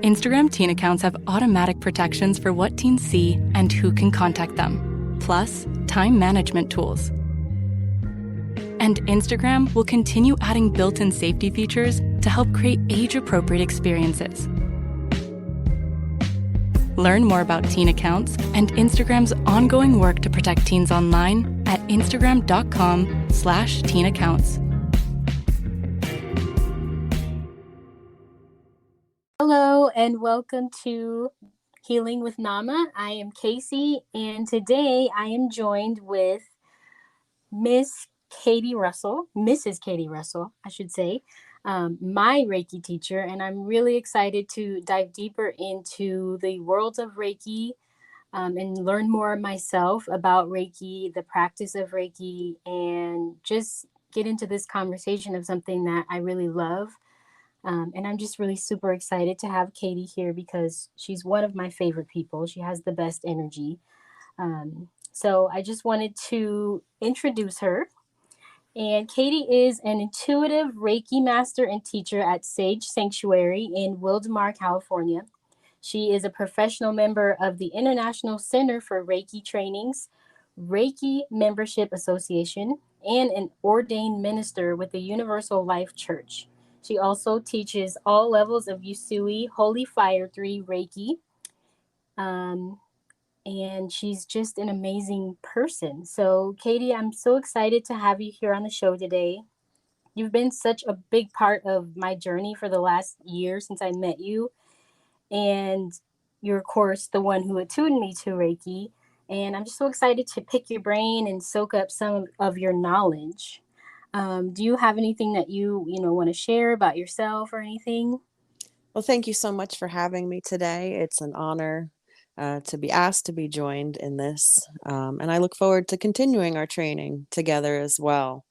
Instagram teen accounts have automatic protections for what teens see and who can contact them, plus time management tools. And Instagram will continue adding built-in safety features to help create age-appropriate experiences. Learn more about teen accounts and Instagram's ongoing work to protect teens online at instagram.com/teenaccounts. Hello and welcome to Healing with Nama. I am Casey, and today I am joined with Mrs. Katy Russell, I should say, my Reiki teacher, and I'm really excited to dive deeper into the world of Reiki and learn more myself about Reiki, the practice of Reiki, and just get into this conversation of something that I really love. And I'm just really super excited to have Katy here because she's one of my favorite people. She has the best energy. So I just wanted to introduce her. And Katy is an intuitive Reiki master and teacher at Sage Sanctuary in Wildemar, California. She is a professional member of the International Center for Reiki Trainings, Reiki Membership Association, and an ordained minister with the Universal Life Church. She also teaches all levels of Usui Holy Fire 3 Reiki. And she's just an amazing person. So, Katy, I'm so excited to have you here on the show today. You've been such a big part of my journey for the last year since I met you. And you're, of course, the one who attuned me to Reiki. And I'm just so excited to pick your brain and soak up some of your knowledge. Do you have anything that you want to share about yourself or anything? Well, thank you so much for having me today. It's an honor to be asked to be joined in this. And I look forward to continuing our training together as well.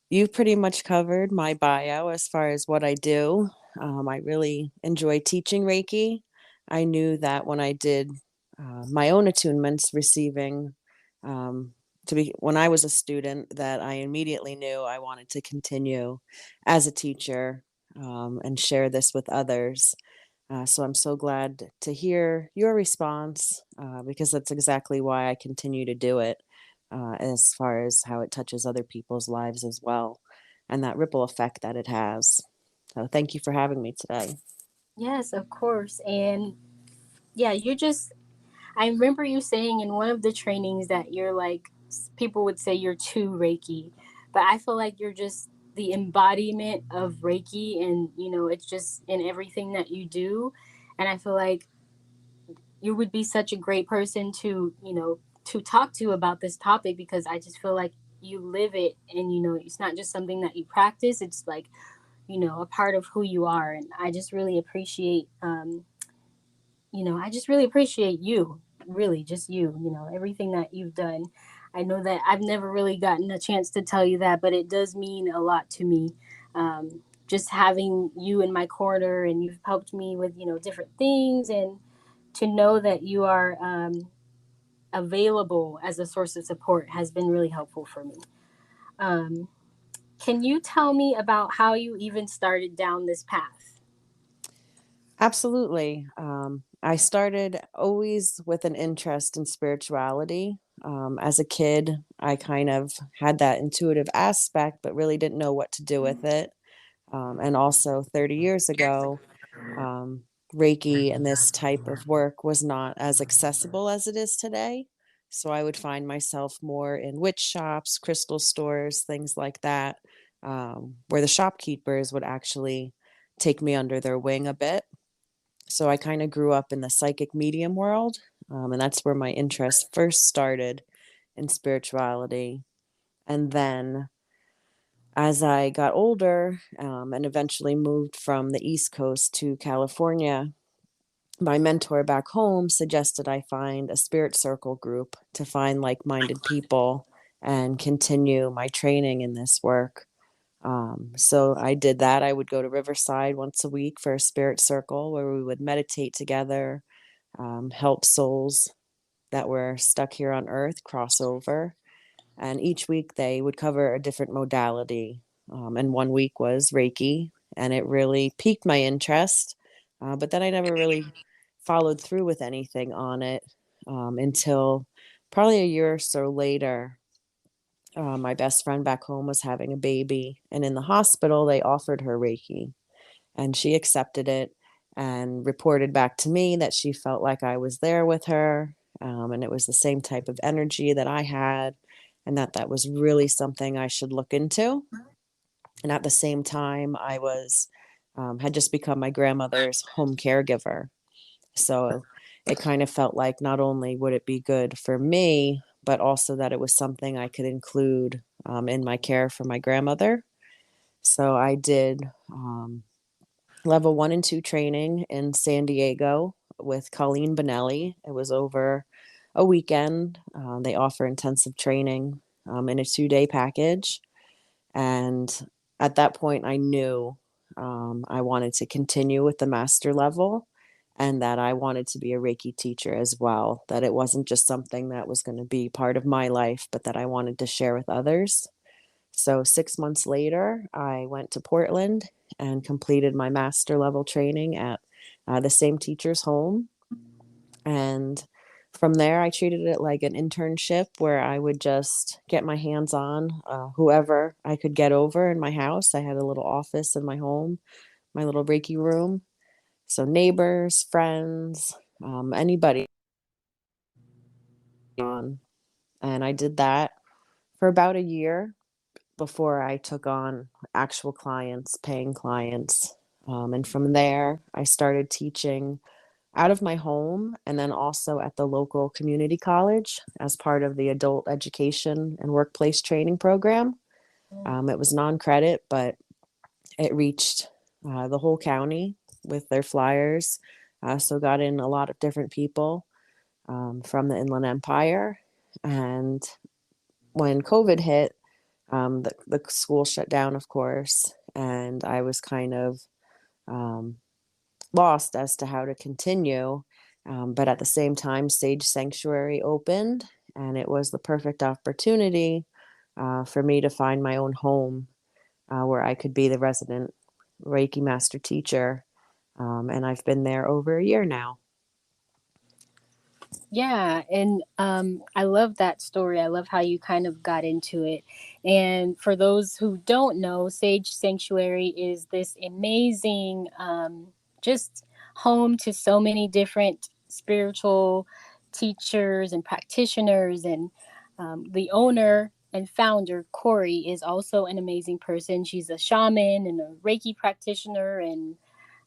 You've pretty much covered my bio as far as what I do. I really enjoy teaching Reiki. I knew that when I did my own attunements, receiving when I was a student, that I immediately knew I wanted to continue as a teacher and share this with others. So I'm so glad to hear your response because that's exactly why I continue to do it, as far as how it touches other people's lives as well, and that ripple effect that it has. So thank you for having me today. Yes, of course. And yeah, I remember you saying in one of the trainings that you're like, people would say you're too Reiki, but I feel like you're just the embodiment of Reiki, and it's just in everything that you do. And I feel like you would be such a great person to talk to about this topic, because I just feel like you live it, and it's not just something that you practice, it's like a part of who you are. And I just really appreciate you, really, just everything that you've done. I know that I've never really gotten a chance to tell you that, but it does mean a lot to me. Just having you in my corner, and you've helped me with, different things, and to know that you are available as a source of support has been really helpful for me. Can you tell me about how you even started down this path? Absolutely. I started always with an interest in spirituality. As a kid, I kind of had that intuitive aspect, but really didn't know what to do with it. And also 30 years ago, Reiki and this type of work was not as accessible as it is today. So I would find myself more in witch shops, crystal stores, things like that, where the shopkeepers would actually take me under their wing a bit. So I kind of grew up in the psychic medium world, and that's where my interest first started in spirituality. And then as I got older and eventually moved from the East Coast to California, my mentor back home suggested I find a spirit circle group to find like-minded people and continue my training in this work. So I did that. I would go to Riverside once a week for a spirit circle where we would meditate together, help souls that were stuck here on earth cross over. And each week they would cover a different modality. And one week was Reiki, and it really piqued my interest. But then I never really followed through with anything on it until probably a year or so later. My best friend back home was having a baby, and in the hospital, they offered her Reiki, and she accepted it and reported back to me that she felt like I was there with her, and it was the same type of energy that I had, and that was really something I should look into. And at the same time, I was had just become my grandmother's home caregiver. So it kind of felt like not only would it be good for me, but also that it was something I could include in my care for my grandmother. So I did level 1 and 2 training in San Diego with Colleen Bonelli. It was over a weekend. They offer intensive training in a 2-day package. And at that point, I knew I wanted to continue with the master level and that I wanted to be a Reiki teacher as well, that it wasn't just something that was going to be part of my life, but that I wanted to share with others. So 6 months later, I went to Portland and completed my master level training at the same teacher's home. And from there, I treated it like an internship where I would just get my hands on whoever I could get over in my house. I had a little office in my home, my little Reiki room. So neighbors, friends, anybody on. And I did that for about a year before I took on actual clients, paying clients. And from there, I started teaching out of my home and then also at the local community college as part of the adult education and workplace training program. It was non-credit, but it reached the whole county with their flyers. So got in a lot of different people from the Inland Empire. And when COVID hit, the school shut down, of course, and I was kind of um, lost as to how to continue. But at the same time, Sage Sanctuary opened, and it was the perfect opportunity for me to find my own home where I could be the resident Reiki master teacher. And I've been there over a year now. Yeah, and I love that story. I love how you kind of got into it. And for those who don't know, Sage Sanctuary is this amazing, just home to so many different spiritual teachers and practitioners. And the owner and founder, Corey, is also an amazing person. She's a shaman and a Reiki practitioner, and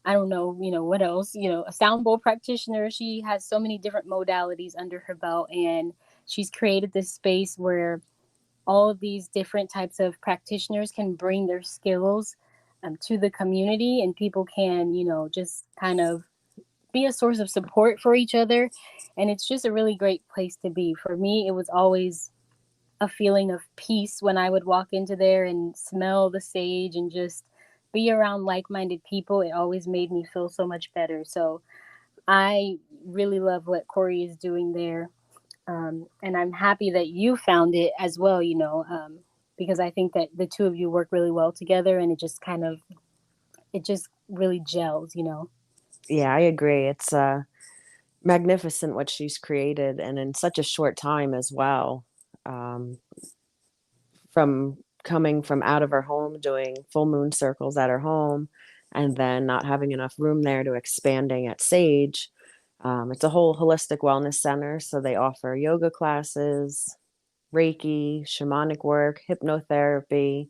I don't know, what else, a sound bowl practitioner. She has so many different modalities under her belt, and she's created this space where all of these different types of practitioners can bring their skills to the community, and people can, just kind of be a source of support for each other. And it's just a really great place to be. For me, it was always a feeling of peace when I would walk into there and smell the sage and just be around like-minded people. It always made me feel so much better. So I really love what Corey is doing there. And I'm happy that you found it as well, because I think that the two of you work really well together, and it just really gels. Yeah, I agree. It's magnificent what she's created, and in such a short time as well. Um, from coming from out of her home, doing full moon circles at her home, and then not having enough room there to expanding at Sage. It's a whole holistic wellness center. So they offer yoga classes, Reiki, shamanic work, hypnotherapy,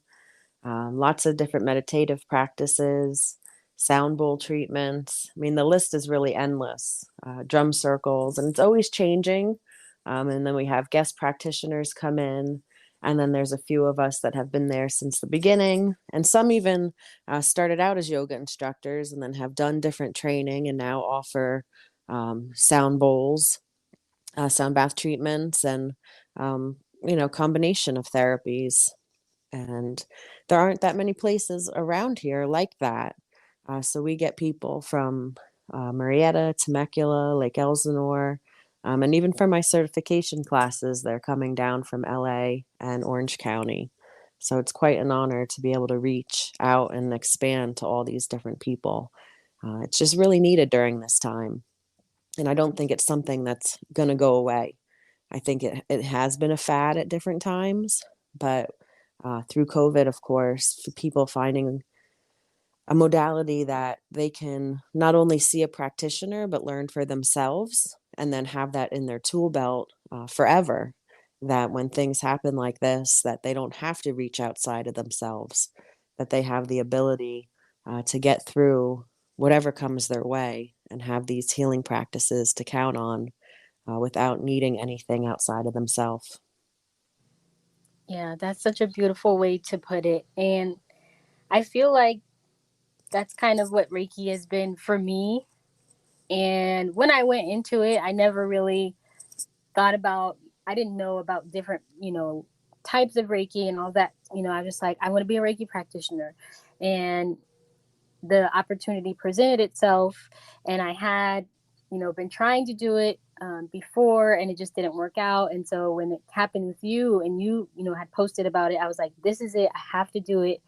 lots of different meditative practices, sound bowl treatments. I mean, the list is really endless. Drum circles, and it's always changing. And then we have guest practitioners come in. And then there's a few of us that have been there since the beginning. And some even started out as yoga instructors and then have done different training and now offer sound bowls, sound bath treatments, and, combination of therapies. And there aren't that many places around here like that. So we get people from Marietta, Temecula, Lake Elsinore, and even for my certification classes, they're coming down from LA and Orange County. So it's quite an honor to be able to reach out and expand to all these different people. It's just really needed during this time. And I don't think it's something that's going to go away. I think it has been a fad at different times, but through COVID, of course, for people finding a modality that they can not only see a practitioner, but learn for themselves and then have that in their tool belt forever. That when things happen like this, that they don't have to reach outside of themselves, that they have the ability to get through whatever comes their way and have these healing practices to count on without needing anything outside of themselves. Yeah, that's such a beautiful way to put it. And I feel like that's kind of what Reiki has been for me. And when I went into it, I never really thought about, I didn't know about different, types of Reiki and all that. I was just like, I want to be a Reiki practitioner. And the opportunity presented itself, and I had, been trying to do it before, and it just didn't work out. And so when it happened with you, and you had posted about it, I was like, this is it. I have to do it.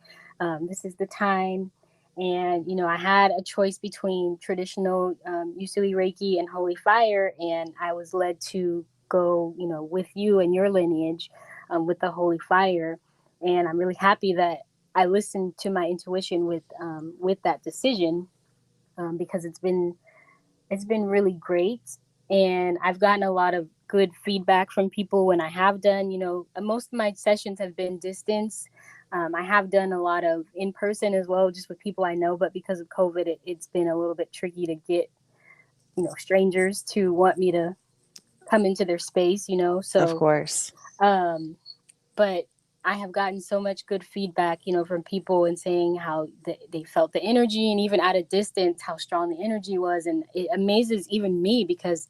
This is the time. And I had a choice between traditional Usui Reiki and Holy Fire, and I was led to go, with you and your lineage with the Holy Fire. And I'm really happy that I listened to my intuition with that decision, because it's been really great, and I've gotten a lot of good feedback from people when I have done. Most of my sessions have been distance. I have done a lot of in person as well, just with people I know, but because of COVID, it's been a little bit tricky to get strangers to want me to come into their space. Of So course. But I have gotten so much good feedback, from people, and saying how they felt the energy, and even at a distance, how strong the energy was. And it amazes even me, because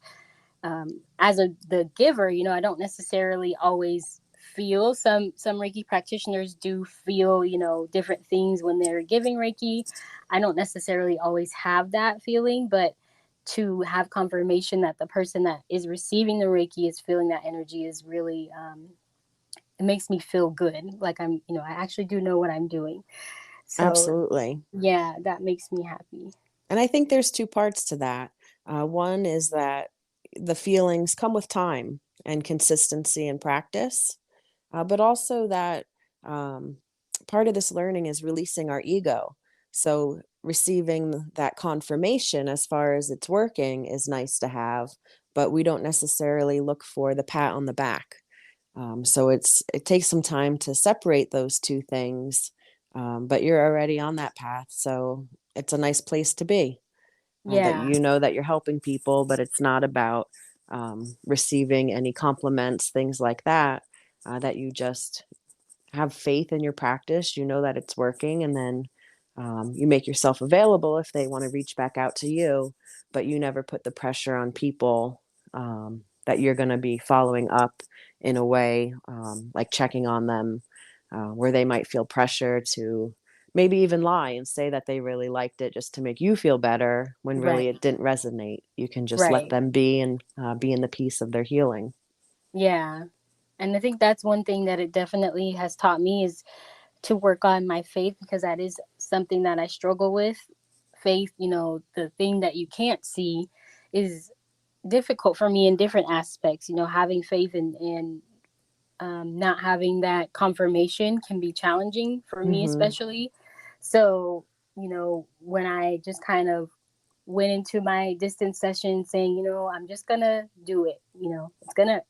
as the giver, I don't necessarily always feel. Some Reiki practitioners do feel, different things when they're giving Reiki. I don't necessarily always have that feeling, but to have confirmation that the person that is receiving the Reiki is feeling that energy is really, it makes me feel good. Like I actually do know what I'm doing. So Absolutely. yeah, that makes me happy. And I think there's two parts to that. One is that the feelings come with time and consistency and practice, but also that um, part of this learning is releasing our ego. So receiving that confirmation as far as it's working is nice to have, but we don't necessarily look for the pat on the back. So it takes some time to separate those two things, but you're already on that path, so it's a nice place to be. That Yeah, you know that you're helping people, but it's not about receiving any compliments, things like that. That you just have faith in your practice, you know that it's working, and then you make yourself available if they want to reach back out to you, but you never put the pressure on people that you're going to be following up in a way like checking on them, where they might feel pressure to maybe even lie and say that they really liked it just to make you feel better when really right, it didn't resonate. You can just let right. them be and be in the peace of their healing. Yeah. And I think that's one thing that it definitely has taught me, is to work on my faith, because that is something that I struggle with. Faith, the thing that you can't see, is difficult for me in different aspects. Having faith and not having that confirmation can be challenging for me, Hmm. especially. So, when I just kind of went into my distance session saying, I'm just gonna do it.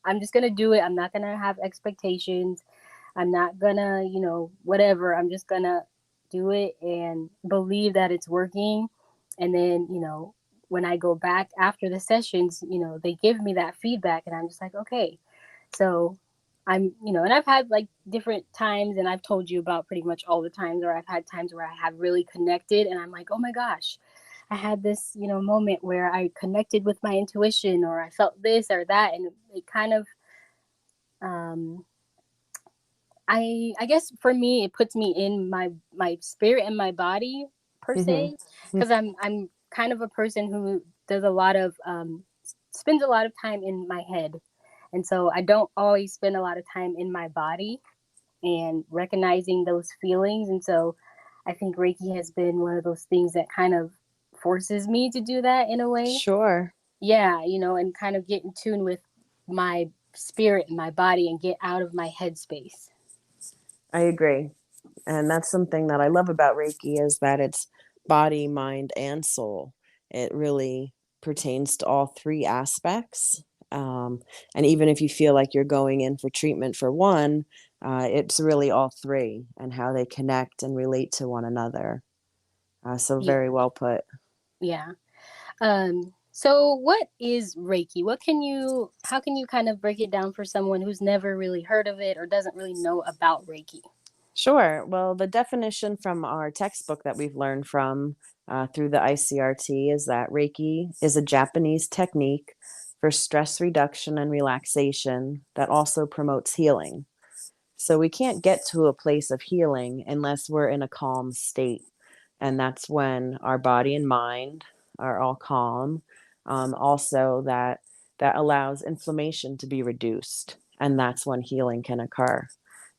I'm just gonna do it. I'm not gonna have expectations. I'm not gonna, whatever. I'm just gonna do it and believe that it's working. And then, when I go back after the sessions, they give me that feedback, and I'm just like, okay. So and I've had like different times, and I've told you about pretty much all the times where I've had times where I have really connected, and I'm like, oh my gosh, I had this, moment where I connected with my intuition, or I felt this or that. And it kind of, um, I guess for me, it puts me in my spirit and my body, per Hmm. se, because I'm kind of a person who does a lot of, spends a lot of time in my head. And so I don't always spend a lot of time in my body. and recognizing those feelings. And so I think Reiki has been one of those things that kind of forces me to do that in a way. Sure. Yeah, and kind of get in tune with my spirit and my body and get out of my headspace. I agree. And that's something that I love about Reiki, is that it's body, mind, and soul. It really pertains to all three aspects. And even if you feel like you're going in for treatment for one, it's really all three and how they connect and relate to one another. So Yeah. very well put. Yeah. So what is Reiki? How can you kind of break it down for someone who's never really heard of it or doesn't really know about Reiki? Sure. Well, the definition from our textbook that we've learned from through the ICRT is that Reiki is a Japanese technique for stress reduction and relaxation that also promotes healing. So we can't get to a place of healing unless we're in a calm state. And that's when our body and mind are all calm. Also, that allows inflammation to be reduced. And that's when healing can occur.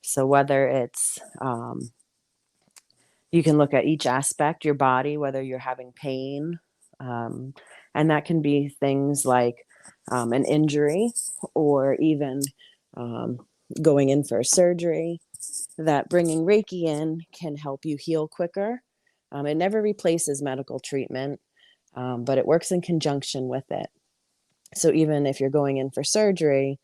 So whether it's you can look at each aspect, your body, whether you're having pain, um, and that can be things like an injury or even um, going in for a surgery, that bringing Reiki in can help you heal quicker. It never replaces medical treatment, but it works in conjunction with it. So even if you're going in for surgery,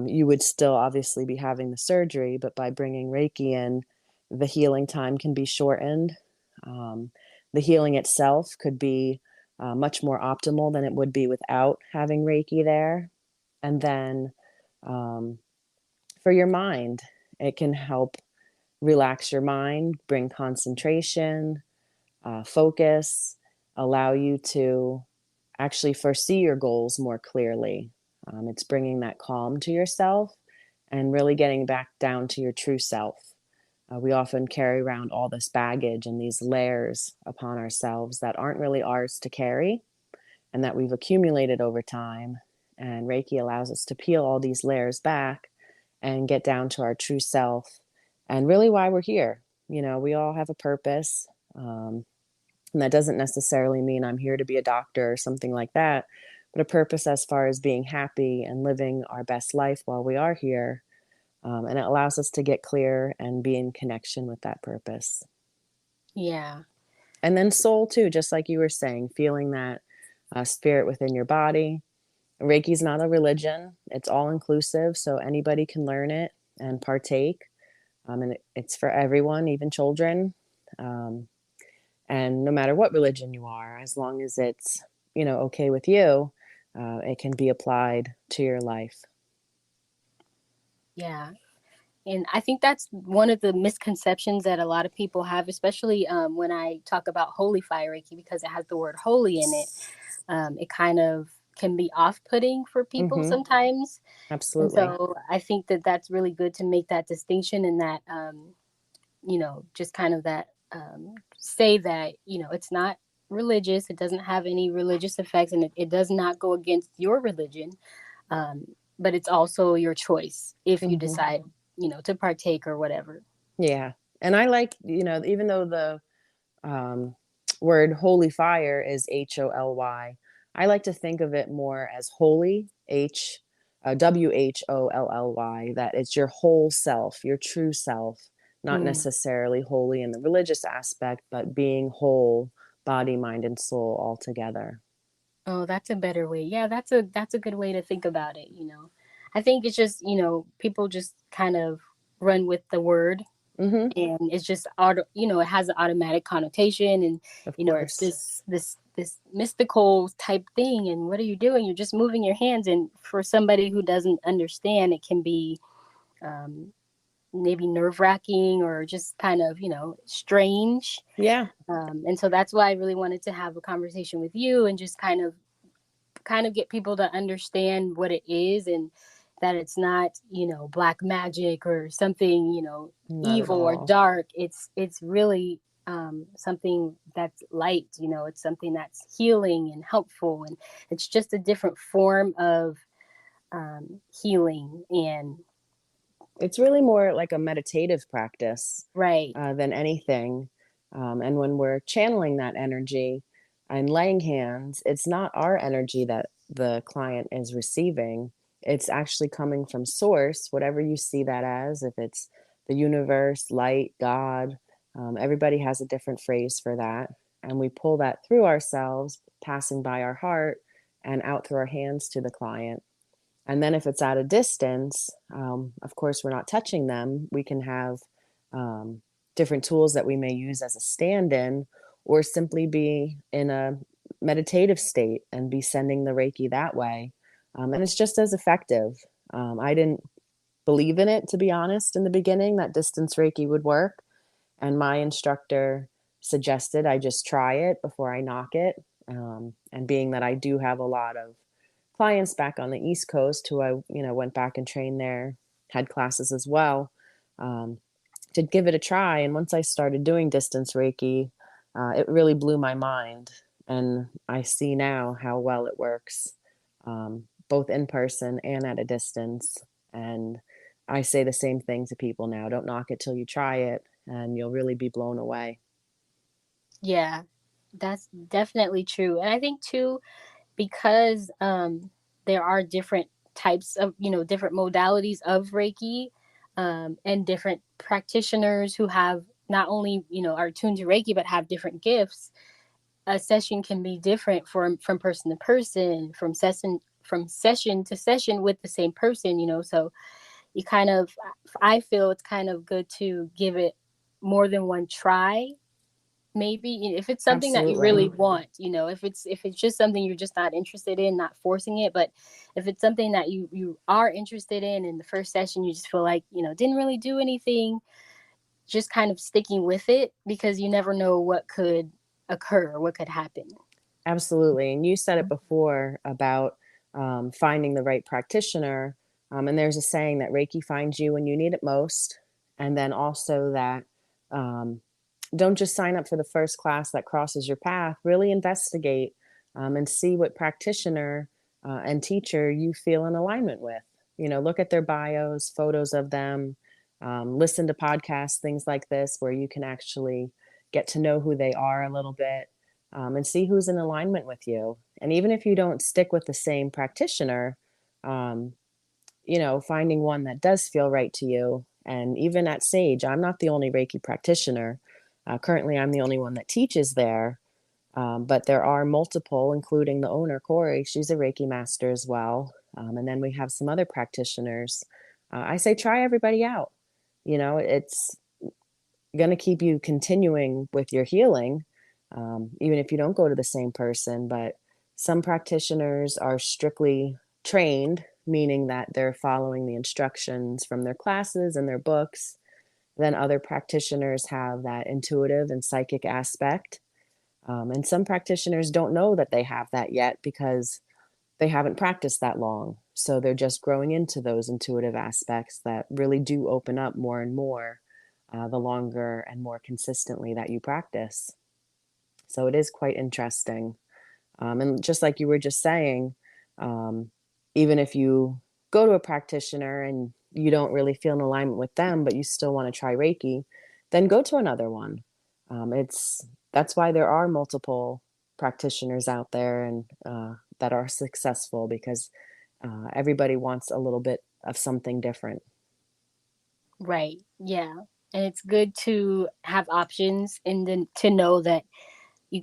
you would still obviously be having the surgery, but by bringing Reiki in, the healing time can be shortened. Um, the healing itself could be much more optimal than it would be without having Reiki there. And then for your mind, it can help relax your mind, bring concentration, focus, allow you to actually foresee your goals more clearly. It's bringing that calm to yourself and really getting back down to your true self. We often carry around all this baggage and these layers upon ourselves that aren't really ours to carry and that we've accumulated over time. And Reiki allows us to peel all these layers back and get down to our true self and really why we're here. We all have a purpose. And that doesn't necessarily mean I'm here to be a doctor or something like that, but a purpose as far as being happy and living our best life while we are here. And it allows us to get clear and be in connection with that purpose. Yeah. And then soul too, just like you were saying, feeling that spirit within your body. Reiki is not a religion. It's all inclusive, so anybody can learn it and partake. And it's for everyone, even children. And no matter what religion you are, as long as it's, okay with you, it can be applied to your life. Yeah. And I think that's one of the misconceptions that a lot of people have, especially when I talk about holy fire Reiki, because it has the word holy in it. It kind of can be off-putting for people sometimes. Absolutely. And so I think that that's really good to make that distinction and that, just kind of that say that, it's not religious. It doesn't have any religious effects and it does not go against your religion. But it's also your choice if you decide, to partake or whatever. Yeah. And I like, even though the word holy fire is HOLY, I like to think of it more as holy, WHOLLY, that it's your whole self, your true self, not necessarily holy in the religious aspect, but being whole, body, mind, and soul all together. Oh, that's a better way. Yeah, that's a good way to think about it. I think it's just, people just kind of run with the word and it's just it has an automatic connotation and Of it's course. this mystical type thing. And what are you doing? You're just moving your hands. And for somebody who doesn't understand, it can be maybe nerve-wracking or just kind of strange. Yeah. And so that's why I really wanted to have a conversation with you and just kind of get people to understand what it is and that it's not black magic or something Not at evil or all. dark. It's really something that's light. It's something that's healing and helpful, and it's just a different form of healing and It's really more like a meditative practice Right. than anything. And when we're channeling that energy and laying hands, it's not our energy that the client is receiving. It's actually coming from source, whatever you see that as, if it's the universe, light, God. Everybody has a different phrase for that. And we pull that through ourselves, passing by our heart and out through our hands to the client. And then if it's at a distance, of course, we're not touching them. We can have different tools that we may use as a stand-in, or simply be in a meditative state and be sending the Reiki that way. And it's just as effective. I didn't believe in it, to be honest, in the beginning, that distance Reiki would work. And my instructor suggested I just try it before I knock it. And being that I do have a lot of clients back on the East Coast who I, went back and trained there, had classes as well, to give it a try. And once I started doing distance Reiki, it really blew my mind. And I see now how well it works, both in person and at a distance. And I say the same thing to people now. Don't knock it till you try it, and you'll really be blown away. Yeah, that's definitely true. And I think too, because there are different types of, different modalities of Reiki, and different practitioners who have not only, are tuned to Reiki, but have different gifts. A session can be different from person to person, from session to session with the same person, so you kind of, I feel it's kind of good to give it more than one try. Maybe if it's something that you really Absolutely. want, if it's just something you're just not interested in, not forcing it. But if it's something that you are interested in the first session you just feel like, didn't really do anything, just kind of sticking with it, because you never know what could occur, what could happen. Absolutely. And you said it before about finding the right practitioner. And there's a saying that Reiki finds you when you need it most. And then also that don't just sign up for the first class that crosses your path. Really investigate and see what practitioner and teacher you feel in alignment with. Look at their bios, photos of them, listen to podcasts, things like this, where you can actually get to know who they are a little bit, and see who's in alignment with you. And even if you don't stick with the same practitioner, um, finding one that does feel right to you. And even at Sage, I'm not the only Reiki practitioner. Currently, I'm the only one that teaches there. But there are multiple, including the owner, Corey. She's a Reiki master as well. And then we have some other practitioners. I say try everybody out. It's going to keep you continuing with your healing, even if you don't go to the same person. But some practitioners are strictly trained, meaning that they're following the instructions from their classes and their books. Then other practitioners have that intuitive and psychic aspect. And some practitioners don't know that they have that yet because they haven't practiced that long. So they're just growing into those intuitive aspects that really do open up more and more the longer and more consistently that you practice. So it is quite interesting. And just like you were just saying, um, even if you go to a practitioner and you don't really feel in alignment with them, but you still want to try Reiki, then go to another one. That's why there are multiple practitioners out there and that are successful, because everybody wants a little bit of something different. Right. Yeah. And it's good to have options, and then to know that you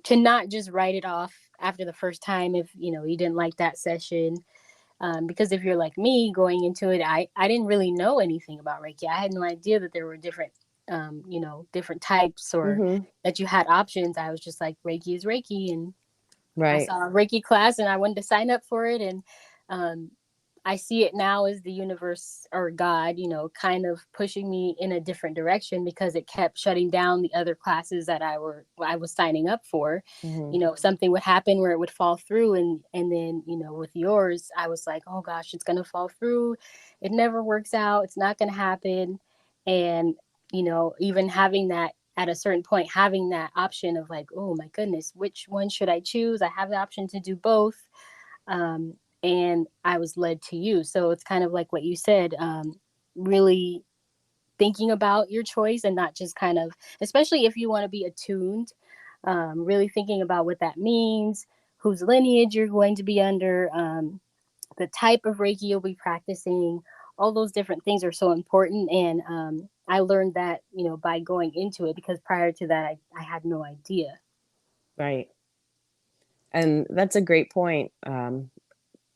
to not just write it off after the first time if you didn't like that session. Because if you're like me going into it, I didn't really know anything about Reiki. I had no idea that there were different different types, or Mm-hmm. that you had options. I was just like, Reiki is Reiki, and I Right. saw a Reiki class and I wanted to sign up for it. And um, I see it now as the universe or God, kind of pushing me in a different direction, because it kept shutting down the other classes that I was signing up for. Mm-hmm. Something would happen where it would fall through, and then, with yours, I was like, oh gosh, it's going to fall through. It never works out. It's not going to happen. And, even having that, at a certain point, having that option of like, oh my goodness, which one should I choose? I have the option to do both. And I was led to you. So it's kind of like what you said. really thinking about your choice and not just kind of, especially if you want to be attuned, really thinking about what that means, whose lineage you're going to be under, the type of Reiki you'll be practicing. All those different things are so important. And I learned that, by going into it, because prior to that, I had no idea. Right. And that's a great point.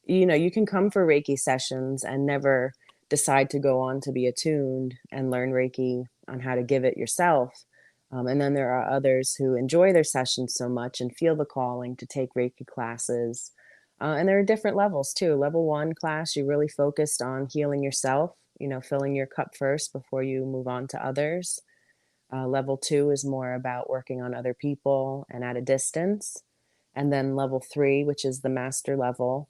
You can come for Reiki sessions and never decide to go on to be attuned and learn Reiki on how to give it yourself. And then there are others who enjoy their sessions so much and feel the calling to take Reiki classes. And there are different levels too. Level 1 class, you really focused on healing yourself, filling your cup first before you move on to others. Level 2 is more about working on other people and at a distance. And then level 3, which is the master level,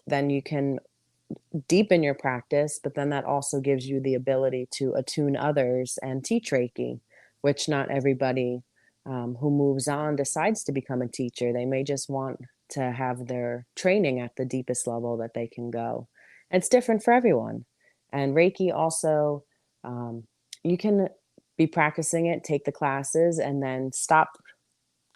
then you can deepen your practice, but then that also gives you the ability to attune others and teach Reiki, which not everybody who moves on decides to become a teacher. They may just want to have their training at the deepest level that they can go. It's different for everyone. And Reiki also, you can be practicing it, take the classes, and then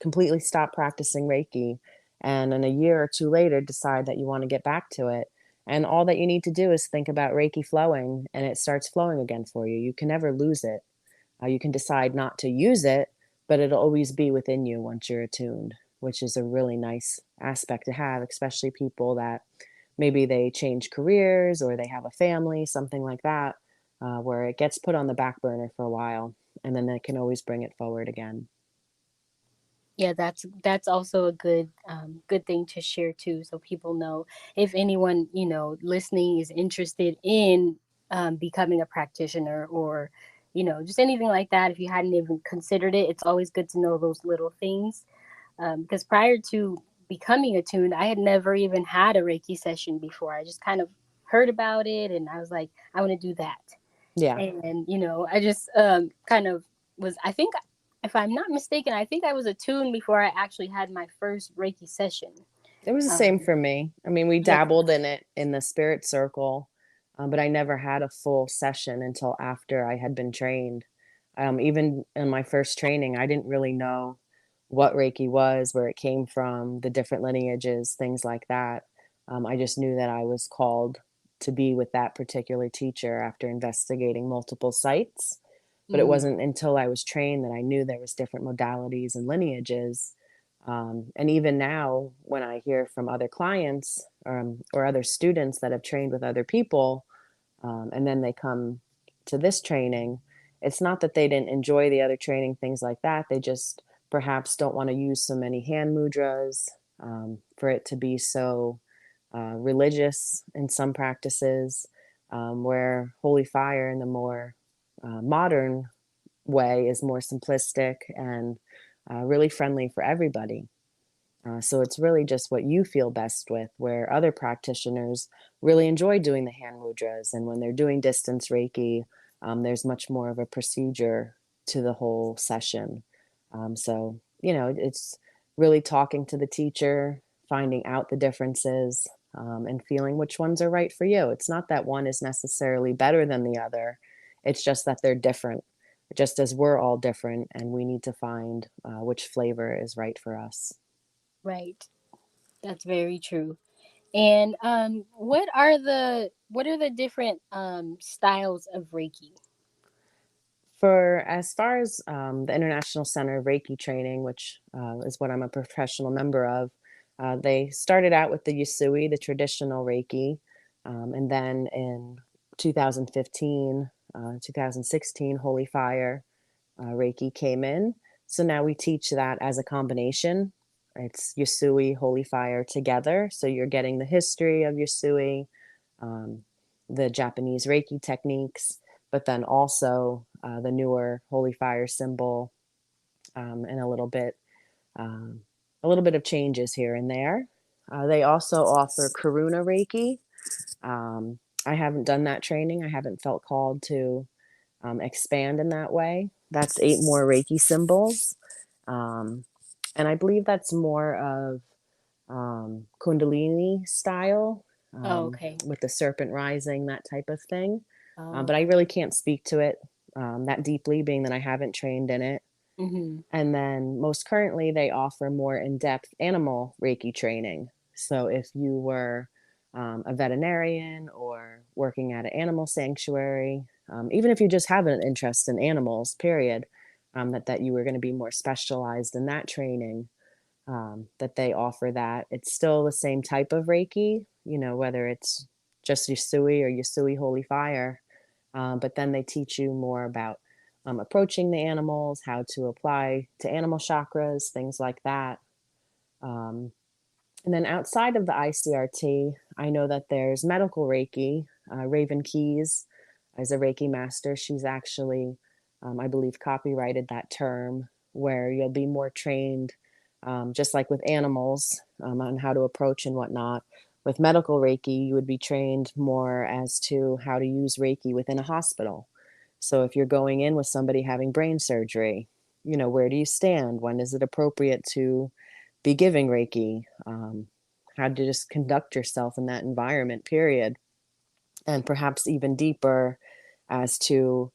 completely stop practicing Reiki. And in a year or two later, decide that you want to get back to it. And all that you need to do is think about Reiki flowing, and it starts flowing again for you. You can never lose it. You can decide not to use it, but it'll always be within you once you're attuned, which is a really nice aspect to have, especially people that maybe they change careers or they have a family, something like that, where it gets put on the back burner for a while, and then they can always bring it forward again. Yeah, that's also a good thing to share too, so people know, if anyone listening is interested in becoming a practitioner, or just anything like that. If you hadn't even considered it, it's always good to know those little things, because prior to becoming attuned, I had never even had a Reiki session before. I just kind of heard about it, and I was like, I want to do that. Yeah. And I just kind of was, I think, if I'm not mistaken, I think I was attuned before I actually had my first Reiki session. It was the same um for me. I mean, we yeah. dabbled in it in the spirit circle, but I never had a full session until after I had been trained. Even in my first training, I didn't really know what Reiki was, where it came from, the different lineages, things like that. I just knew that I was called to be with that particular teacher after investigating multiple sites. But it Mm. wasn't until I was trained that I knew there was different modalities and lineages. And even now, when I hear from other clients or other students that have trained with other people, and then they come to this training, it's not that they didn't enjoy the other training, things like that. They just perhaps don't want to use so many hand mudras, for it to be so religious in some practices, where holy fire in the more modern way is more simplistic and really friendly for everybody. So it's really just what you feel best with, where other practitioners really enjoy doing the hand mudras. And when they're doing distance Reiki, there's much more of a procedure to the whole session. So, it's really talking to the teacher, finding out the differences, and feeling which ones are right for you. It's not that one is necessarily better than the other, it's just that they're different, just as we're all different, and we need to find which flavor is right for us. Right. That's very true. And what are the different styles of Reiki? For as far as the International Center of Reiki Training, which is what I'm a professional member of, they started out with the Yusui, the traditional Reiki, and then in 2015, 2016, Holy Fire Reiki came in. So now we teach that as a combination. It's Yusui, Holy Fire together. So you're getting the history of Yusui, um, the Japanese Reiki techniques, but then also the newer Holy Fire symbol, and um, a little bit of changes here and there. They also offer Karuna Reiki. Um, I haven't done that training. I haven't felt called to expand in that way. That's 8 more Reiki symbols. Um, and I believe that's more of Kundalini style, Oh, okay. with the serpent rising, that type of thing. Oh. but I really can't speak to it that deeply, being that I haven't trained in it. Mm-hmm. And then most currently, they offer more in-depth animal Reiki training. So if you were a veterinarian or working at an animal sanctuary, even if you just have an interest in animals, period, that you were going to be more specialized in that training, that they offer that. It's still the same type of Reiki, whether it's just Yusui or Yusui Holy Fire. But then they teach you more about approaching the animals, how to apply to animal chakras, things like that. Um, and then outside of the ICRT, I know that there's medical Reiki. Raven Keys is a Reiki master. She's actually, I believe, copyrighted that term, where you'll be more trained, just like with animals, on how to approach and whatnot. With medical Reiki, you would be trained more as to how to use Reiki within a hospital. So if you're going in with somebody having brain surgery, where do you stand? When is it appropriate to be giving Reiki? How to just conduct yourself in that environment, period. And perhaps even deeper as to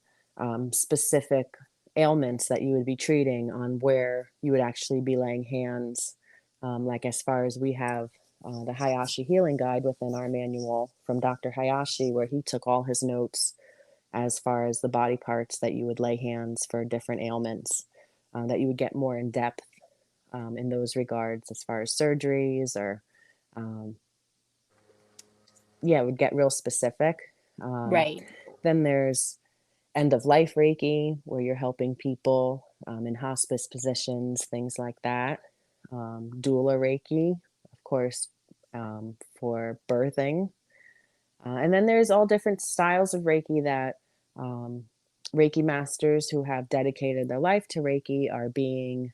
specific ailments that you would be treating, on where you would actually be laying hands. Like, as far as we have the Hayashi Healing Guide within our manual from Dr. Hayashi, where he took all his notes as far as the body parts that you would lay hands for different ailments, that you would get more in depth in those regards, as far as surgeries, or um, would get real specific. Um, Right. then there's end of life Reiki, where you're helping people in hospice positions, things like that. Doula Reiki, of course, for birthing. And then there's all different styles of Reiki that um, Reiki masters who have dedicated their life to Reiki are being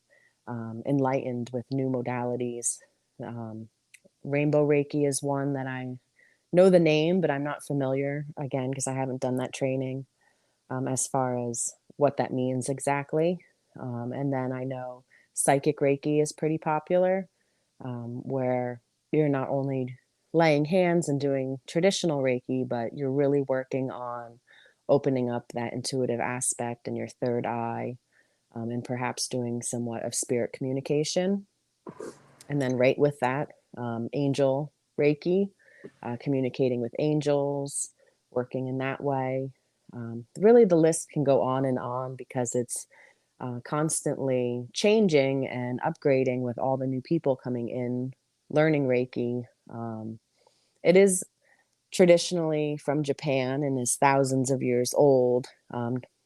enlightened with new modalities. Um, Rainbow Reiki is one that I know the name, but I'm not familiar, again, because I haven't done that training, as far as what that means exactly. And then I know Psychic Reiki is pretty popular, where you're not only laying hands and doing traditional Reiki, but you're really working on opening up that intuitive aspect in your third eye, and perhaps doing somewhat of spirit communication. And then right with that, angel Reiki, communicating with angels, working in that way. Really, the list can go on because it's constantly changing and upgrading with all the new people coming in, learning Reiki. It is traditionally from Japan and is thousands of years old,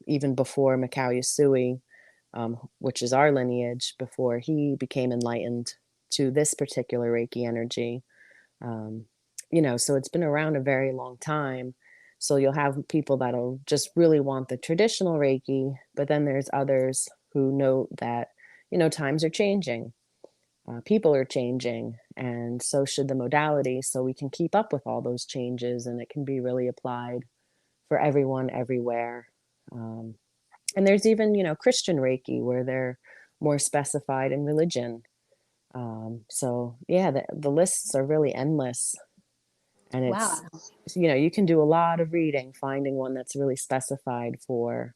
even before Mikao Yusui, which is our lineage, before he became enlightened to this particular Reiki energy. Um, so it's been around a very long time. So you'll have people that'll just really want the traditional Reiki, but then there's others who know that, times are changing, people are changing, and so should the modality. So we can keep up with all those changes, and it can be really applied for everyone, everywhere. Um, and there's even, Christian Reiki, where they're more specified in religion. So yeah, the lists are really endless, and it's, Wow. you can do a lot of reading, finding one that's really specified for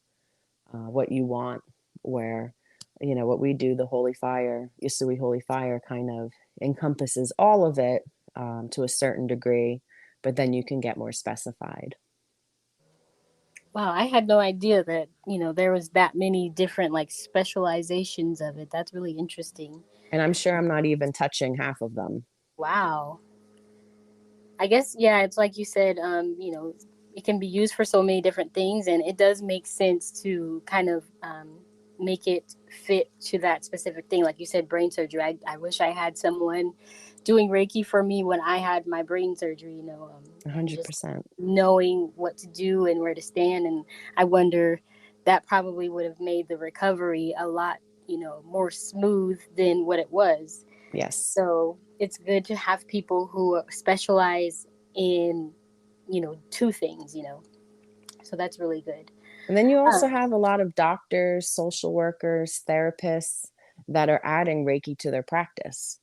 what you want, where, what we do, the Holy Fire, Yusui Holy Fire, kind of encompasses all of it, to a certain degree, but then you can get more specified. Wow, I had no idea that, there was that many different like specializations of it. That's really interesting. And I'm sure I'm not even touching half of them. Wow. I guess, yeah, it's like you said, it can be used for so many different things, and it does make sense to kind of make it fit to that specific thing. Like you said, brain surgery. I wish I had someone doing Reiki for me when I had my brain surgery, and just 100%. knowing what to do and where to stand. And I wonder, that probably would have made the recovery a lot, more smooth than what it was. Yes. So it's good to have people who specialize in, two things, So that's really good. And then you Uh, also have a lot of doctors, social workers, therapists that are adding Reiki to their practice.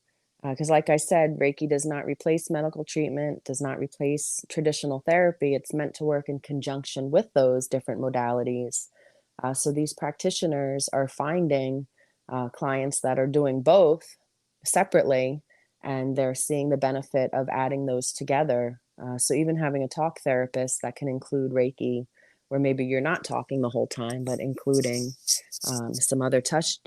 Because, like I said, Reiki does not replace medical treatment, does not replace traditional therapy. It's meant to work in conjunction with those different modalities. So these practitioners are finding clients that are doing both separately, and they're seeing the benefit of adding those together. So even having a talk therapist that can include Reiki, where maybe you're not talking the whole time, but including some other touch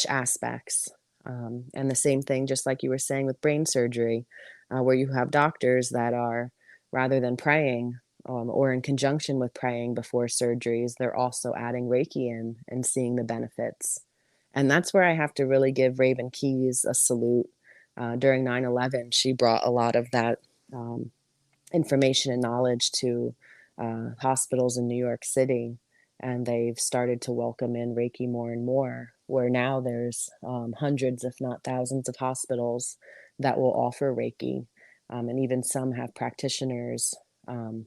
aspects. And the same thing, just like you were saying with brain surgery, where you have doctors that are, rather than praying or in conjunction with praying before surgeries, they're also adding Reiki in and seeing the benefits. And that's where I have to really give Raven Keys a salute. During 9/11, she brought a lot of that information and knowledge to hospitals in New York City, and they've started to welcome in Reiki more and more, where now there's hundreds, if not thousands, of hospitals that will offer Reiki, and even some have practitioners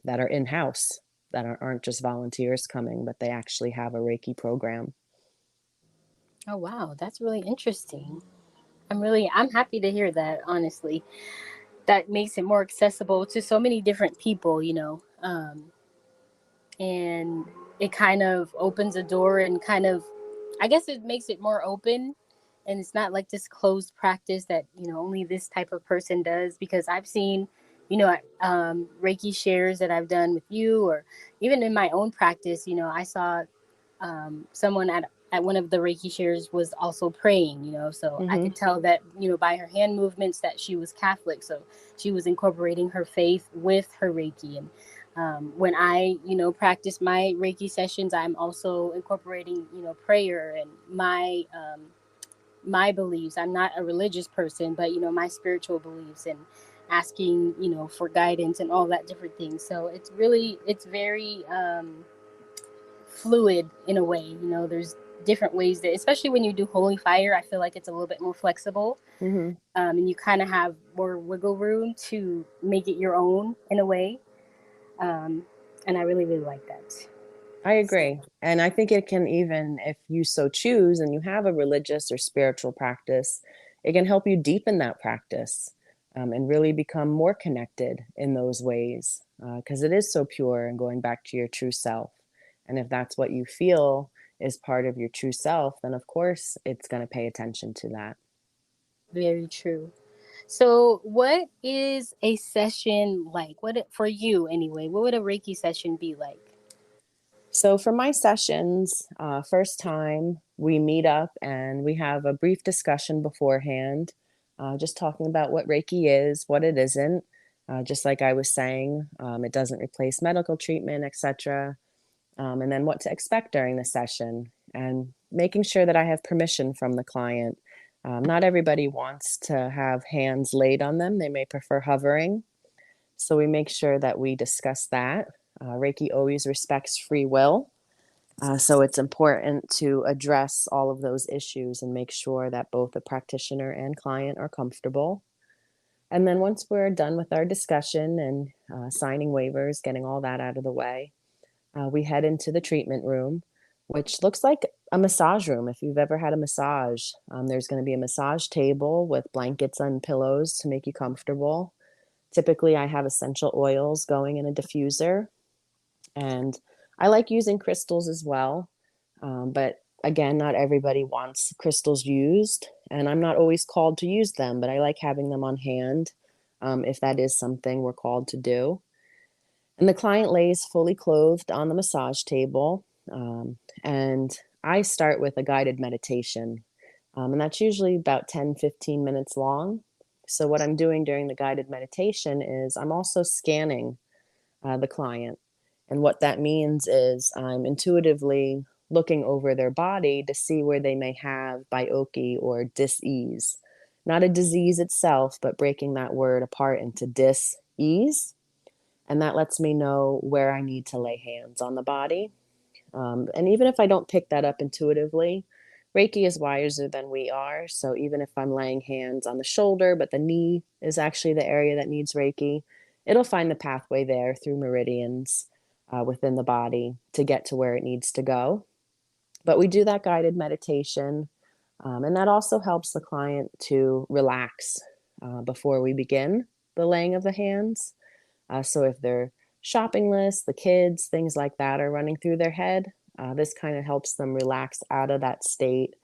that are in-house that aren't just volunteers coming, but they actually have a Reiki program. Oh, wow. That's really interesting. I'm happy to hear that, honestly. That makes it more accessible to so many different people, and it kind of opens a door and kind of, I guess it makes it more open, and it's not like this closed practice that only this type of person does. Because I've seen Reiki shares that I've done with you, or even in my own practice. I saw someone at one of the Reiki shares was also praying, so I could tell that, by her hand movements that she was Catholic. So she was incorporating her faith with her Reiki. And when I, practice my Reiki sessions, I'm also incorporating, prayer and my beliefs. I'm not a religious person, but, my spiritual beliefs, and asking, for guidance and all that different things. So it's very, fluid in a way. There's different ways that, especially when you do holy fire, I feel like it's a little bit more flexible. And you kind of have more wiggle room to make it your own in a way. And I really, really like that. I agree. And I think it can, even if you so choose and you have a religious or spiritual practice, it can help you deepen that practice and really become more connected in those ways, because it is so pure and going back to your true self. And if that's what you feel is part of your true self, then of course it's going to pay attention to that. Very true. So what is a session like? For you anyway, what would a Reiki session be like? So for my sessions, first time we meet up and we have a brief discussion beforehand, just talking about what Reiki is, what it isn't. Just like I was saying, it doesn't replace medical treatment, etc. And then what to expect during the session, and making sure that I have permission from the client. Not everybody wants to have hands laid on them. They may prefer hovering. So we make sure that we discuss that. Reiki always respects free will. So it's important to address all of those issues and make sure that both the practitioner and client are comfortable. And then once we're done with our discussion and signing waivers, getting all that out of the way, we head into the treatment room, which looks like a massage room. If you've ever had a massage, there's going to be a massage table with blankets and pillows to make you comfortable. Typically, I have essential oils going in a diffuser, and I like using crystals as well. But again, not everybody wants crystals used, and I'm not always called to use them, but I like having them on hand if that is something we're called to do. And the client lays fully clothed on the massage table, and I start with a guided meditation, and that's usually about 10-15 minutes long. So what I'm doing during the guided meditation is I'm also scanning the client. And what that means is I'm intuitively looking over their body to see where they may have bioki or dis-ease. Not a disease itself, but breaking that word apart into dis-ease. And that lets me know where I need to lay hands on the body. And even if I don't pick that up intuitively, Reiki is wiser than we are. So even if I'm laying hands on the shoulder, but the knee is actually the area that needs Reiki, it'll find the pathway there through meridians within the body to get to where it needs to go. But we do that guided meditation, and that also helps the client to relax before we begin the laying of the hands. So if their shopping lists, the kids, things like that are running through their head, this kind of helps them relax out of that state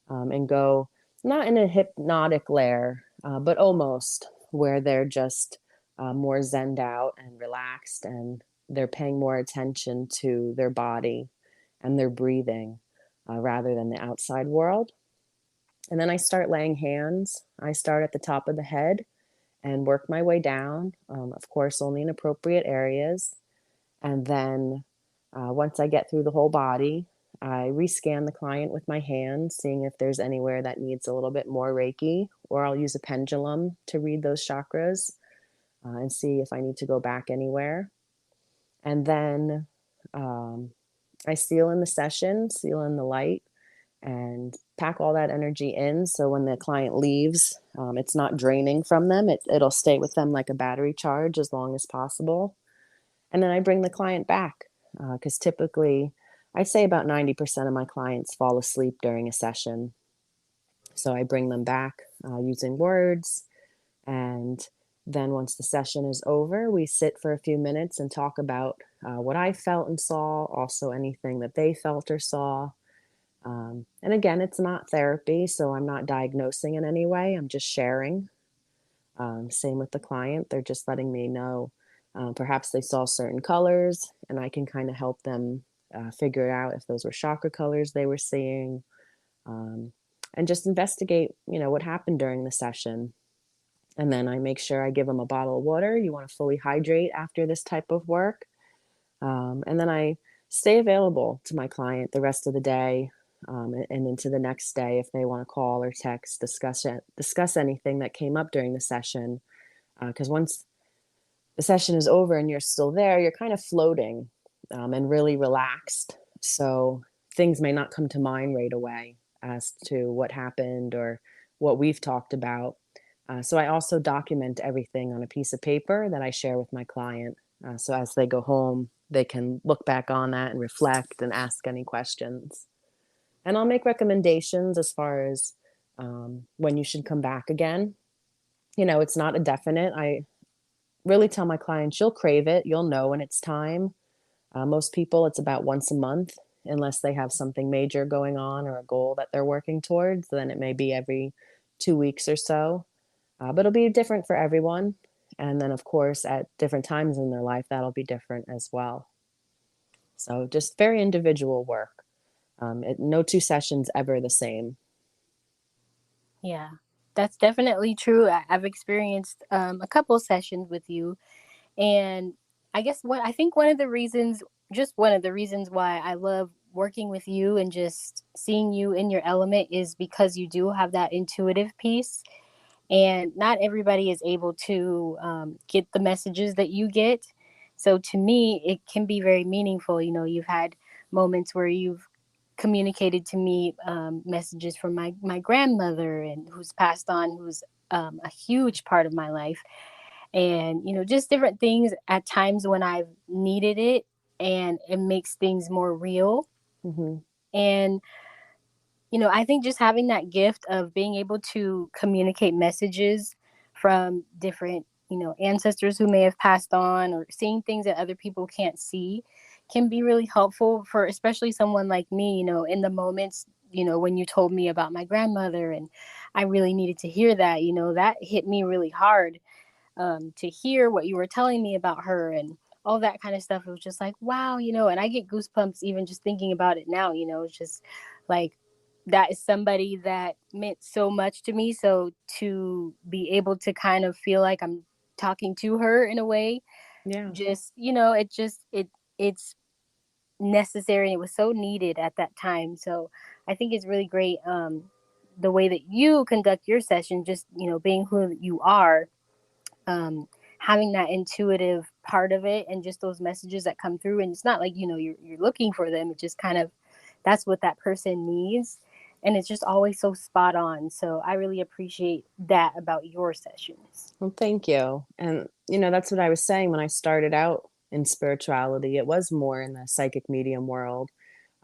and go not in a hypnotic layer, but almost where they're just more zenned out and relaxed, and they're paying more attention to their body and their breathing rather than the outside world. And then I start laying hands. I start at the top of the head and work my way down, of course, only in appropriate areas. And then once I get through the whole body, I rescan the client with my hand, seeing if there's anywhere that needs a little bit more Reiki, or I'll use a pendulum to read those chakras and see if I need to go back anywhere. And then I seal in the session, seal in the light, and pack all that energy in. So when the client leaves, it's not draining from them. It'll stay with them like a battery charge as long as possible. And then I bring the client back because typically I say about 90% of my clients fall asleep during a session. So I bring them back using words. And then once the session is over, we sit for a few minutes and talk about what I felt and saw, also anything that they felt or saw. And again, it's not therapy, so I'm not diagnosing in any way. I'm just sharing. Same with the client. They're just letting me know perhaps they saw certain colors, and I can kind of help them figure out if those were chakra colors they were seeing, and just investigate, what happened during the session. And then I make sure I give them a bottle of water. You want to fully hydrate after this type of work. And then I stay available to my client the rest of the day and into the next day if they want to call or text, discuss anything that came up during the session. Because once the session is over and you're still there, you're kind of floating and really relaxed. So things may not come to mind right away as to what happened or what we've talked about. So I also document everything on a piece of paper that I share with my client. So as they go home, they can look back on that and reflect and ask any questions. And I'll make recommendations as far as when you should come back again. It's not a definite. I really tell my clients, you'll crave it. You'll know when it's time. Most people, it's about once a month, unless they have something major going on or a goal that they're working towards. Then it may be every 2 weeks or so. But it'll be different for everyone. And then, of course, at different times in their life, that'll be different as well. So just very individual work. No two sessions ever the same. Yeah, that's definitely true. I've experienced a couple sessions with you. And I guess I think one of the reasons why I love working with you and just seeing you in your element is because you do have that intuitive piece. And not everybody is able to get the messages that you get. So to me, it can be very meaningful. You've had moments where you've communicated to me messages from my grandmother, and who's passed on, who's a huge part of my life. And, just different things at times when I've needed it, and it makes things more real. Mm-hmm. And I think just having that gift of being able to communicate messages from different, ancestors who may have passed on, or seeing things that other people can't see, can be really helpful for especially someone like me, in the moments, when you told me about my grandmother and I really needed to hear that, that hit me really hard, to hear what you were telling me about her and all that kind of stuff. It was just like, wow, and I get goosebumps even just thinking about it now. It's just like, that is somebody that meant so much to me. So to be able to kind of feel like I'm talking to her in a way, Yeah. just, it's necessary. It was so needed at that time. So I think it's really great, the way that you conduct your session, just, being who you are, having that intuitive part of it, and just those messages that come through. And it's not like, you're looking for them. It just kind of, that's what that person needs. And it's just always so spot on. So I really appreciate that about your sessions. Well, thank you. And, that's what I was saying when I started out in spirituality. It was more in the psychic medium world.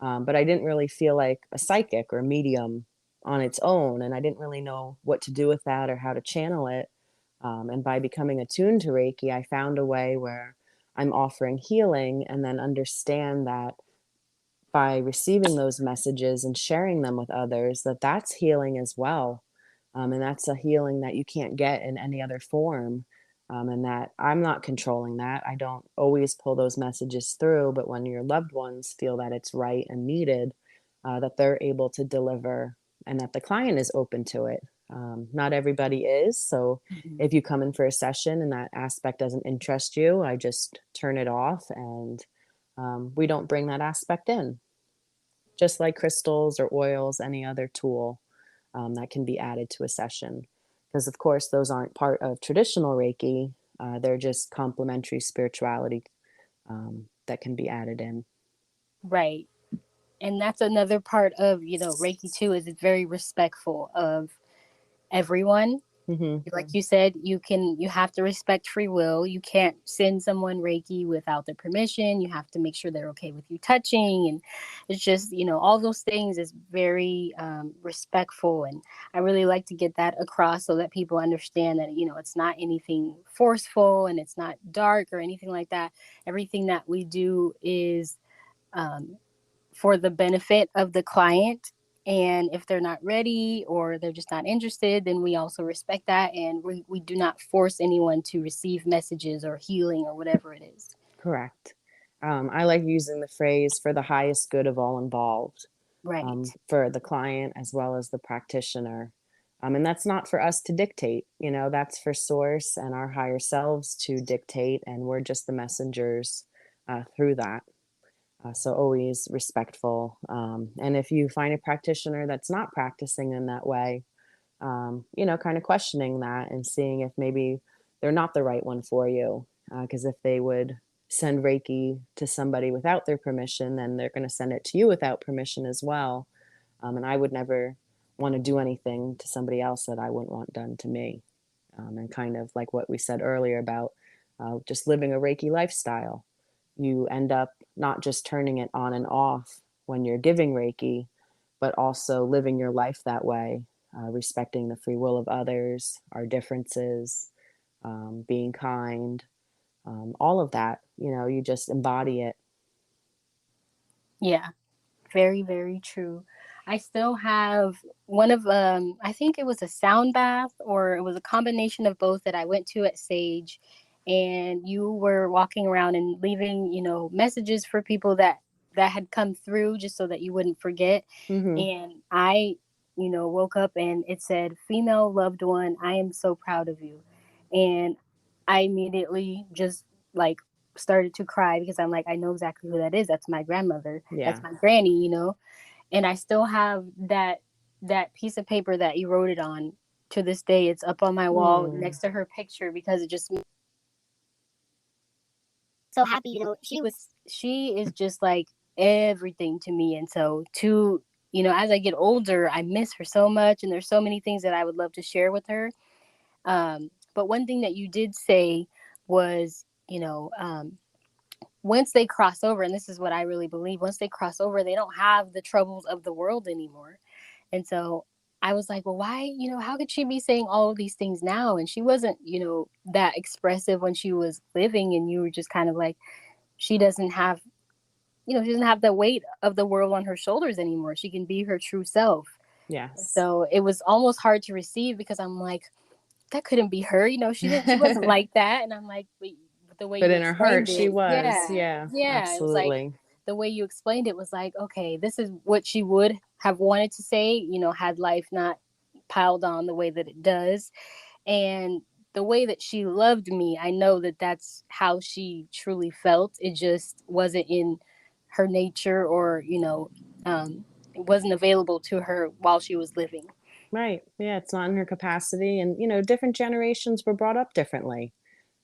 But I didn't really feel like a psychic or medium on its own. And I didn't really know what to do with that or how to channel it. And by becoming attuned to Reiki, I found a way where I'm offering healing and then understand that by receiving those messages and sharing them with others, that that's healing as well. And that's a healing that you can't get in any other form. And that I'm not controlling that. I don't always pull those messages through, but when your loved ones feel that it's right and needed, that they're able to deliver and that the client is open to it. Not everybody is. So Mhm. if you come in for a session and that aspect doesn't interest you, I just turn it off and we don't bring that aspect in. Just like crystals or oils, any other tool that can be added to a session. Because, of course, those aren't part of traditional Reiki, they're just complementary spirituality that can be added in. Right. And that's another part of, Reiki too, is it's very respectful of everyone. Hmm. Like you said, you have to respect free will. You can't send someone Reiki without their permission. You have to make sure they're okay with you touching. And it's just, all those things is very respectful. And I really like to get that across so that people understand that, it's not anything forceful and it's not dark or anything like that. Everything that we do is um, for the benefit of the client. And if they're not ready or they're just not interested, then we also respect that. And we do not force anyone to receive messages or healing or whatever it is. Correct. I like using the phrase for the highest good of all involved, Right. for the client as well as the practitioner. And that's not for us to dictate, that's for source and our higher selves to dictate, and we're just the messengers through that. So always respectful. And if you find a practitioner that's not practicing in that way, kind of questioning that and seeing if maybe they're not the right one for you. Because if they would send Reiki to somebody without their permission, then they're going to send it to you without permission as well. And I would never want to do anything to somebody else that I wouldn't want done to me. And kind of like what we said earlier about just living a Reiki lifestyle. You end up not just turning it on and off when you're giving Reiki, but also living your life that way, respecting the free will of others, our differences, being kind, all of that. You just embody it. Yeah. Very, very true. I still have one of I think it was a sound bath or it was a combination of both that I went to at Sage, and you were walking around and leaving, messages for people that had come through just so that you wouldn't forget. Hmm. And I, woke up and it said, "Female loved one, I am so proud of you." And I immediately just like started to cry because I'm like, I know exactly who that is. That's my grandmother. That's Yeah. my granny. And I still have that piece of paper that you wrote it on to this day. It's up on my wall Mm. next to her picture because it just so happy. She is just like everything to me. And so as I get older, I miss her so much, and there's so many things that I would love to share with her. But one thing that you did say was, once they cross over, and this is what I really believe, once they cross over, they don't have the troubles of the world anymore. And so I was like, well, why, how could she be saying all of these things now? And she wasn't, that expressive when she was living. And you were just kind of like, she doesn't have, she doesn't have the weight of the world on her shoulders anymore. She can be her true self. Yes. So it was almost hard to receive because I'm like, that couldn't be her. She wasn't like that. And I'm like, but the way But you in her heart, explained she it, was. yeah, Yeah, yeah, it was like absolutely. the way you explained it was like, okay, this is what she would have wanted to say, had life not piled on the way that it does. And the way that she loved me, I know that that's how she truly felt. It just wasn't in her nature, or it wasn't available to her while she was living. Right. Yeah, it's not in her capacity. And, different generations were brought up differently.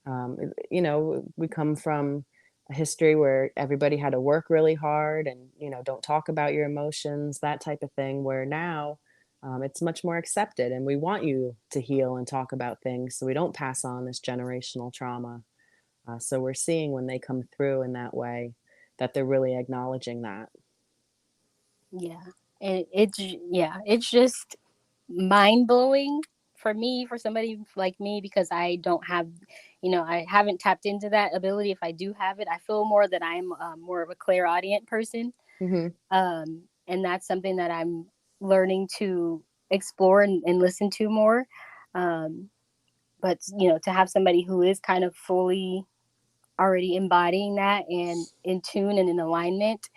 We come from a history where everybody had to work really hard and, don't talk about your emotions, that type of thing, where now it's much more accepted and we want you to heal and talk about things so we don't pass on this generational trauma. So we're seeing when they come through in that way that they're really acknowledging that. Yeah. And it's just mind blowing for me, for somebody like me, because I don't have, I haven't tapped into that ability. If I do have it, I feel more that I'm more of a clairaudient person. Mm-hmm. And that's something that I'm learning to explore and listen to more. But, to have somebody who is kind of fully already embodying that and in tune and in alignment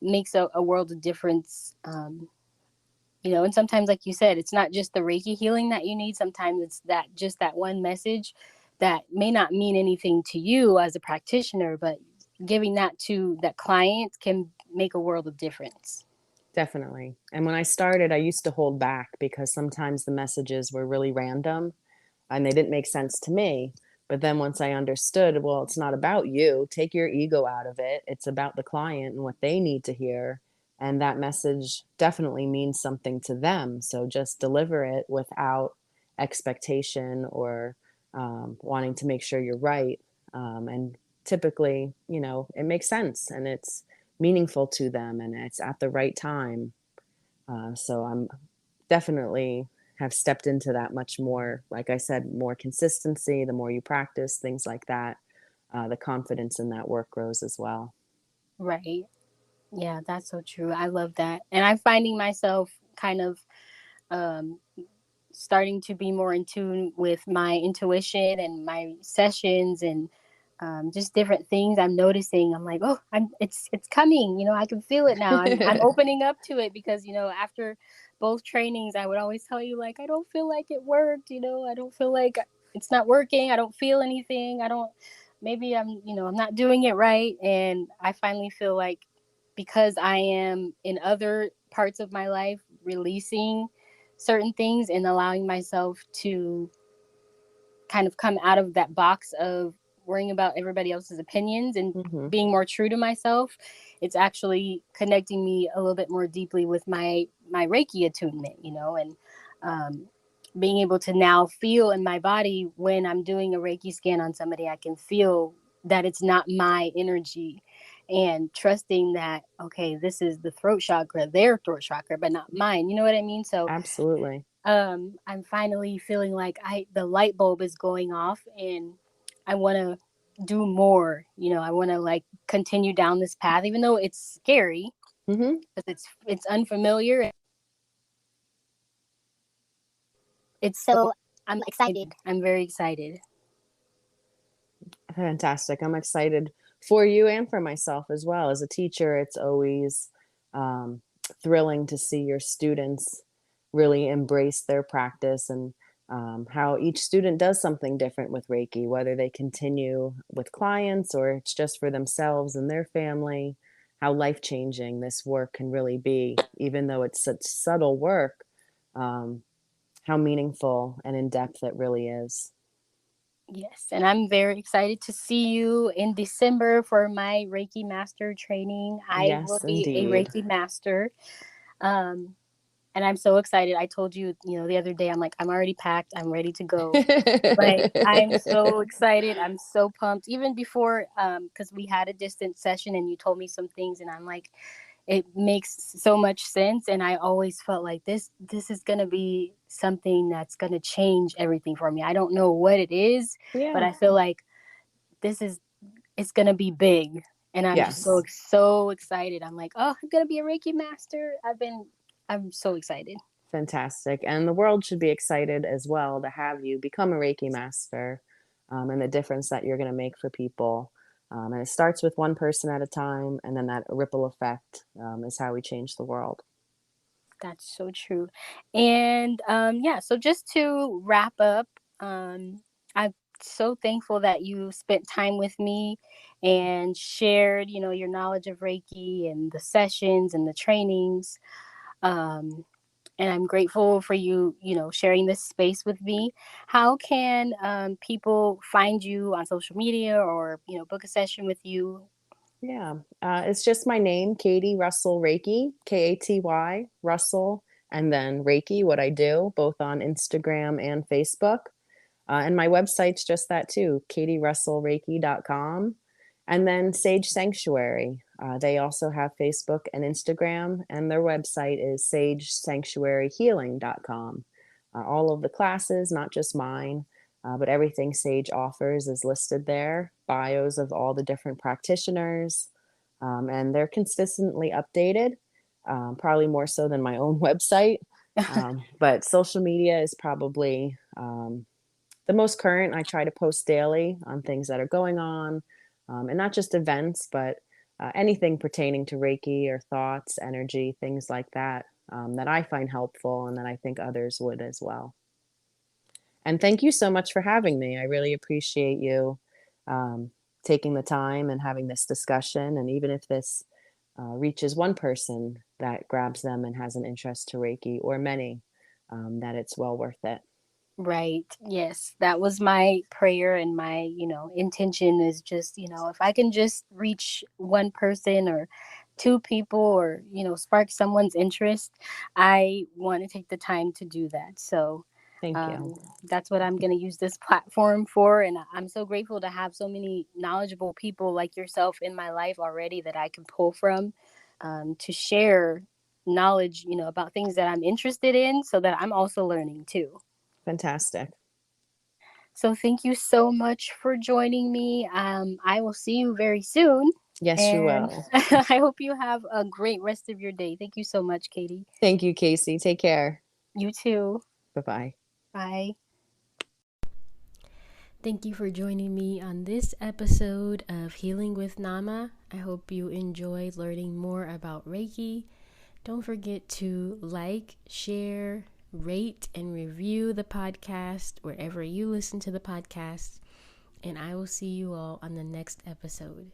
makes a world of difference. And sometimes, like you said, it's not just the Reiki healing that you need. Sometimes it's that one message that may not mean anything to you as a practitioner, but giving that to that client can make a world of difference. Definitely. And when I started, I used to hold back because sometimes the messages were really random and they didn't make sense to me. But then once I understood, well, it's not about you. Take your ego out of it. It's about the client and what they need to hear. And that message definitely means something to them. So just deliver it without expectation or wanting to make sure you're right. And typically, it makes sense and it's meaningful to them and it's at the right time. So I'm definitely have stepped into that much more. Like I said, more consistency, the more you practice, things like that, the confidence in that work grows as well. Right. Yeah, that's so true. I love that. And I'm finding myself kind of um, starting to be more in tune with my intuition and my sessions and just different things I'm noticing. I'm like, oh, it's coming. I can feel it now. I'm opening up to it because after both trainings, I would always tell you like I don't feel like it worked. I don't feel like it's not working. I don't feel anything. I don't. Maybe I'm not doing it right. And I finally feel like because I am in other parts of my life releasing certain things and allowing myself to kind of come out of that box of worrying about everybody else's opinions and Mm-hmm. being more true to myself, it's actually connecting me a little bit more deeply with my Reiki attunement, and being able to now feel in my body when I'm doing a Reiki scan on somebody, I can feel that it's not my energy and trusting that, okay, this is the throat chakra, their throat chakra, but not mine. You know what I mean? So Absolutely. I'm finally feeling like the light bulb is going off and I want to do more. I want to like continue down this path, even though it's scary Mm-hmm. because it's unfamiliar. So I'm excited. I'm very excited. Fantastic. I'm excited for you and for myself as well. As a teacher, it's always thrilling to see your students really embrace their practice and how each student does something different with Reiki, whether they continue with clients or it's just for themselves and their family, how life-changing this work can really be, even though it's such subtle work, how meaningful and in-depth it really is. Yes, and I'm very excited to see you in December for my Reiki Master training. I will Yes, be a indeed. Reiki Master. Um, and I'm so excited. I told you, the other day, I'm like, I'm already packed. I'm ready to go. But I'm so excited. I'm so pumped. Even before, because we had a distant session and you told me some things, and I'm like, it makes so much sense. And I always felt like this is going to be something that's going to change everything for me. I don't know what it is, but Yeah. I feel like it's going to be big. And I'm just Yes. so excited. I'm like, oh, I'm going to be a Reiki master. I'm so excited. Fantastic. And the world should be excited as well to have you become a Reiki master and the difference that you're going to make for people. And it starts with one person at a time, and then that ripple effect is how we change the world. That's so true. And yeah, so just to wrap up, I'm so thankful that you spent time with me and shared, your knowledge of Reiki and the sessions and the trainings. Um, and I'm grateful for you, sharing this space with me. How can people find you on social media or, book a session with you? Yeah. It's just my name, Katy Russell Reiki, Katy Russell, and then Reiki, what I do, both on Instagram and Facebook. And my website's just that too, katyrussellreiki.com. And then Sage Sanctuary. They also have Facebook and Instagram, and their website is sagesanctuaryhealing.com. All of the classes, not just mine, but everything Sage offers is listed there, bios of all the different practitioners, and they're consistently updated, probably more so than my own website. But social media is probably the most current. I try to post daily on things that are going on, and not just events, but anything pertaining to Reiki or thoughts, energy, things like that, that I find helpful and that I think others would as well. And thank you so much for having me. I really appreciate you taking the time and having this discussion. And even if this reaches one person that grabs them and has an interest to Reiki, or many, that it's well worth it. Right. Yes. That was my prayer and my, intention is just, if I can just reach one person or two people or, spark someone's interest, I want to take the time to do that. So Thank you. that's what I'm going to use this platform for. And I'm so grateful to have so many knowledgeable people like yourself in my life already that I can pull from to share knowledge, about things that I'm interested in so that I'm also learning too. Fantastic. So thank you so much for joining me. I will see you very soon. Yes, you will. I hope you have a great rest of your day. Thank you so much, Katy. Thank you, Casey. Take care. You too. Bye-bye. Bye. Thank you for joining me on this episode of Healing with Nama. I hope you enjoyed learning more about Reiki. Don't forget to like, share, rate, and review the podcast wherever you listen to the podcast. And I will see you all on the next episode.